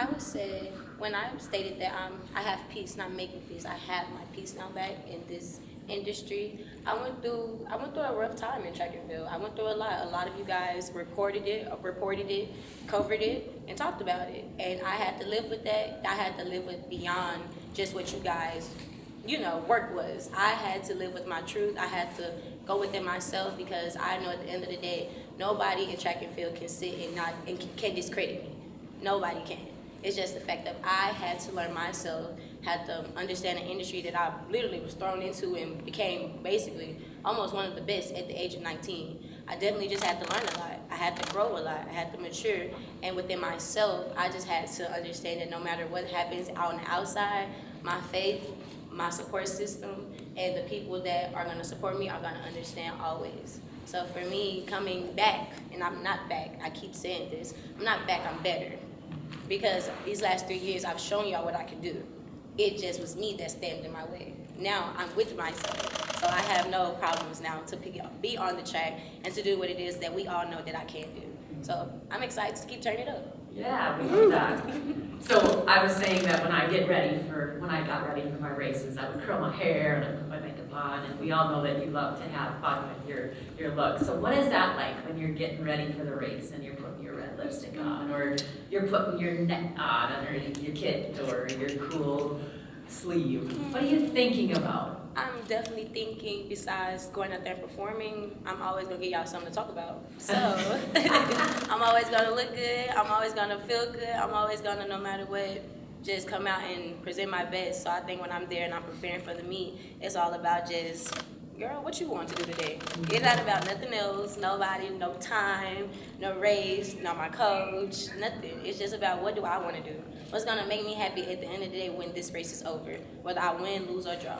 I would say when I stated that I have peace, not making peace. I have my peace now back in this industry. I went through a rough time in track and field. I went through a lot. A lot of you guys reported it, covered it, and talked about it. And I had to live with that. I had to live with beyond just what you guys, work was. I had to live with my truth. I had to go within myself because I know at the end of the day, nobody in track and field can sit and can discredit me. Nobody can. It's just the fact that I had to learn myself, had to understand an industry that I literally was thrown into and became basically almost one of the best at the age of 19. I definitely just had to learn a lot. I had to grow a lot. I had to mature. And within myself, I just had to understand that no matter what happens out on the outside, my faith, my support system, and the people that are going to support me are going to understand always. So for me, coming back, and I'm not back, I keep saying this, I'm not back, I'm better. Because these last 3 years, I've shown y'all what I can do. It just was me that standing in my way. Now I'm with myself, so I have no problems now to be on the track and to do what it is that we all know that I can do. So I'm excited to keep turning it up. Yeah, we love that. So I was saying that when I got ready for my races, I would curl my hair and I put my makeup on, and we all know that you love to have fun with your look. So what is that like when you're getting ready for the race and you're putting your red lipstick on, or you're putting your neck on underneath your kit, or your cool sleeve? What are you thinking about? I'm definitely thinking, besides going out there and performing, I'm always going to get y'all something to talk about. So I'm always going to look good. I'm always going to feel good. I'm always going to, no matter what, just come out and present my best. So I think when I'm there and I'm preparing for the meet, it's all about just, girl, what you want to do today? It's not about nothing else, nobody, no time, no race, not my coach, nothing. It's just about what do I want to do? What's going to make me happy at the end of the day when this race is over, whether I win, lose, or draw.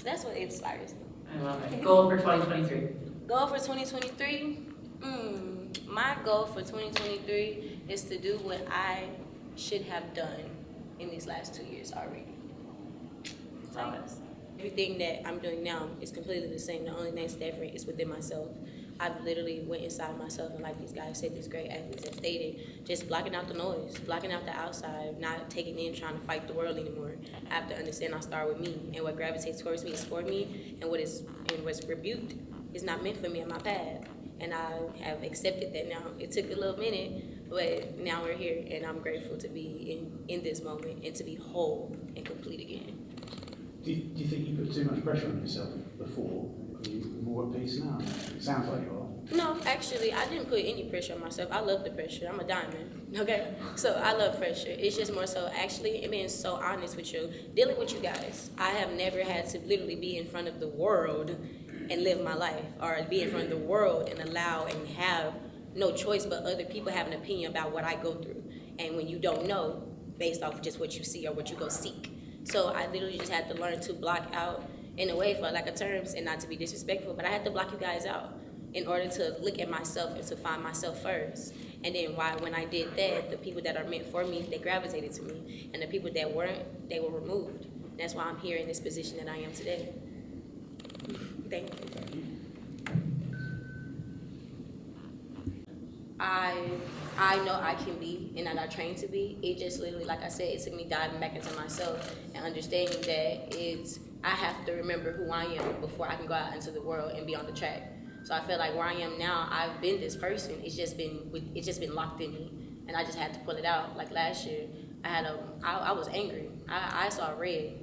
That's what inspires me. I love it. Goal for 2023. Goal for 2023? My goal for 2023 is to do what I should have done in these last 2 years already. Love it. Everything that I'm doing now is completely the same. The only thing that's different is within myself. I've literally went inside myself, and like these guys said, these great athletes have stated, just blocking out the noise, blocking out the outside, not taking in, trying to fight the world anymore. I have to understand I start with me, and what gravitates towards me is for me, and what's rebuked is not meant for me on my path. And I have accepted that now. It took a little minute, but now we're here, and I'm grateful to be in this moment and to be whole and complete again. Do you think you put too much pressure on yourself before? Are you more at peace now? It sounds like you are. No, actually, I didn't put any pressure on myself. I love the pressure. I'm a diamond, okay? So I love pressure. It's just more so, actually, being so honest with you, dealing with you guys. I have never had to literally be in front of the world and live my life, or be in front of the world and allow and have no choice but other people have an opinion about what I go through. And when you don't know, based off of just what you see or what you go seek. So I literally just had to learn to block out, in a way, for lack of terms, and not to be disrespectful, but I had to block you guys out in order to look at myself and to find myself first. And then when I did that, the people that are meant for me, they gravitated to me. And the people that weren't, they were removed. And that's why I'm here in this position that I am today. Thank you. I know I can be, and that I trained to be. It just literally, like I said, it took me diving back into myself and understanding that I have to remember who I am before I can go out into the world and be on the track. So I feel like where I am now, I've been this person. It's just been locked in me, and I just had to pull it out. Like last year, I was angry. I saw red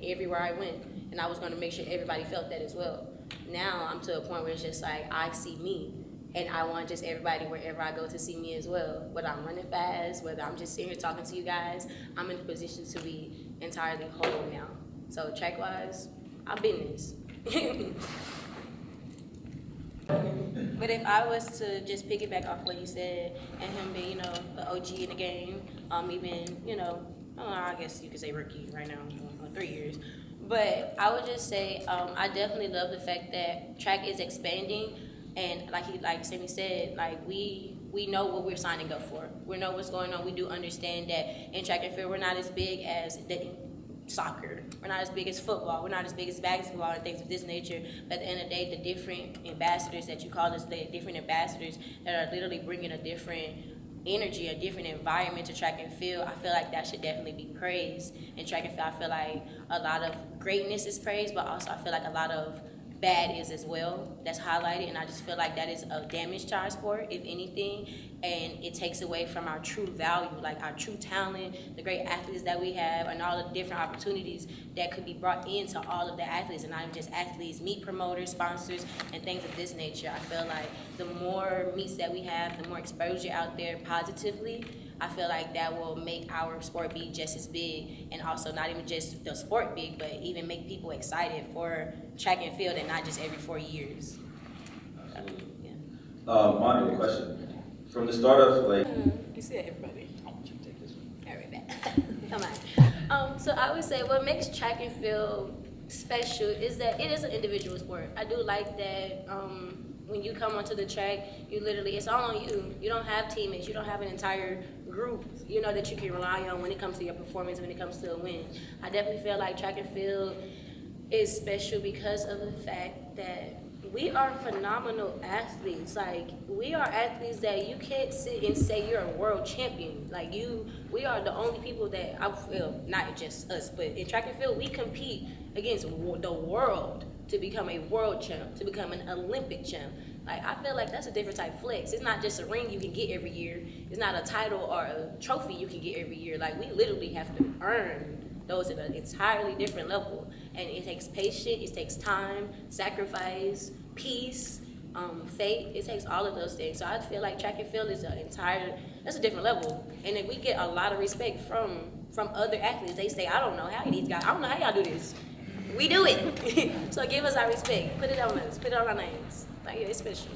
everywhere I went, and I was going to make sure everybody felt that as well. Now I'm to a point where it's just like I see me. And I want just everybody, wherever I go, to see me as well. Whether I'm running fast, whether I'm just sitting here talking to you guys, I'm in a position to be entirely whole now. So track-wise, I've been this. But if I was to just piggyback off what he said, and him being, the OG in the game, even, I guess you could say rookie right now, 3 years. But I would just say, I definitely love the fact that track is expanding. And like Sammy said, we know what we're signing up for. We know what's going on. We do understand that in track and field, we're not as big as soccer. We're not as big as football. We're not as big as basketball and things of this nature. But at the end of the day, the different ambassadors that you call us, the different ambassadors that are literally bringing a different energy, a different environment to track and field. I feel like that should definitely be praised. In track and field, I feel like a lot of greatness is praised, but also I feel like a lot of bad is as well that's highlighted, and I just feel like that is a damage to our sport, if anything, and it takes away from our true value, like our true talent, the great athletes that we have, and all the different opportunities that could be brought into all of the athletes, and not even just athletes, meet promoters, sponsors, and things of this nature. I feel like the more meets that we have, the more exposure out there positively, I feel like that will make our sport be just as big, and also not even just the sport big, but even make people excited for track and field, and not just every 4 years. Absolutely. Yeah. Monica, question. From the start of like, You said everybody. I want you to take this one. All right, back. Come on. So I would say what makes track and field special is that it is an individual sport. I do like that. When you come onto the track, you literally, it's all on you. You don't have teammates. You don't have an entire group, you know, that you can rely on when it comes to your performance, when it comes to a win. I definitely feel like track and field is special because of the fact that we are phenomenal athletes. Like, we are athletes that you can't sit and say you're a world champion. Like, we are the only people that, I feel, not just us, but in track and field, we compete against the world to become a world champ, to become an Olympic champ. Like, I feel like that's a different type of flex. It's not just a ring you can get every year. It's not a title or a trophy you can get every year. Like, we literally have to earn those at an entirely different level. And it takes patience, it takes time, sacrifice, peace, faith. It takes all of those things. So I feel like track and field is that's a different level. And then we get a lot of respect from other athletes. They say, I don't know how y'all do this. We do it. So give us our respect. Put it on us. Put it on our names. Like, yeah, it's special.